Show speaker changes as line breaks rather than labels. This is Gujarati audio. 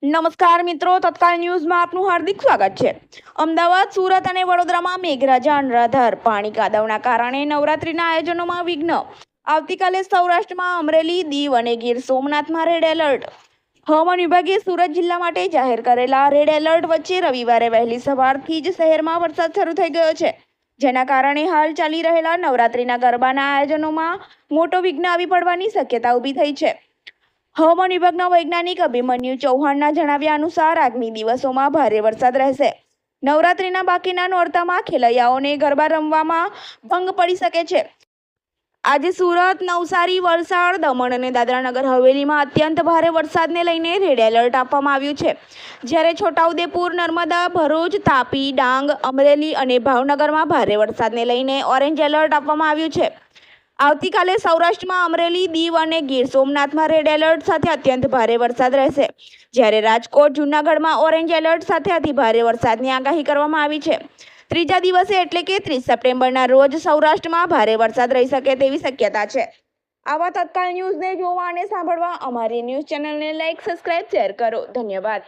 નમસ્કાર મિત્રો, તત્કાલ ન્યૂઝમાં આપનું હાર્દિક સ્વાગત છે। અમદાવાદ, સુરત અને વડોદરામાં મેઘરાજા અનરાધાર પાણી કાદવના કારણે નવરાત્રીના આયોજનોમાં વિઘ્ન। આવતીકાલે સૌરાષ્ટ્રમાં અમરેલી, દીવ અને ગીર સોમનાથમાં રેડ એલર્ટ। હવામાન વિભાગે સુરત જિલ્લા માટે જાહેર કરેલા રેડ એલર્ટ વચ્ચે રવિવારે વહેલી સવારથી જ શહેરમાં વરસાદ શરૂ થઈ ગયો છે, જેના કારણે હાલ ચાલી રહેલા નવરાત્રીના ગરબાના આયોજનોમાં મોટો વિઘ્ન આવી પડવાની શક્યતા ઊભી થઈ છે। હવામાન વિભાગના વૈજ્ઞાનિક અભિમન્યુ ચૌહાણના જણાવ્યા અનુસાર આગામી દિવસોમાં ભારે વરસાદ રહેશે। નવરાત્રીના બાકીના નોરતામાં ખેલૈયાઓને ગરબા રમવામાં ભંગ પડી શકે છે। આજે સુરત, નવસારી, વલસાડ, દમણ અને દાદરાનગર હવેલીમાં અત્યંત ભારે વરસાદને લઈને રેડ એલર્ટ આપવામાં આવ્યું છે, જ્યારે છોટાઉદેપુર, નર્મદા, ભરૂચ, તાપી, ડાંગ, અમરેલી અને ભાવનગરમાં ભારે વરસાદને લઈને ઓરેન્જ એલર્ટ આપવામાં આવ્યું છે। આવતીકાલે સૌરાષ્ટ્રમાં અમરેલી, દીવ અને ગીર સોમનાથમાં રેડ એલર્ટ સાથે અત્યંત ભારે વરસાદ રહેશે, જ્યારે રાજકોટ, જૂનાગઢમાં ઓરેન્જ એલર્ટ સાથે અતિભારે વરસાદની આગાહી કરવામાં આવી છે। ત્રીજા દિવસે એટલે કે 30 સપ્ટેમ્બરના રોજ સૌરાષ્ટ્રમાં ભારે વરસાદ રહી શકે તેવી શક્યતા છે। આવા તત્કાલ ન્યૂઝને જોવા અને સાંભળવા અમારી ન્યૂઝ ચેનલને લાઇક, સબસ્ક્રાઇબ, શેર કરો। ધન્યવાદ।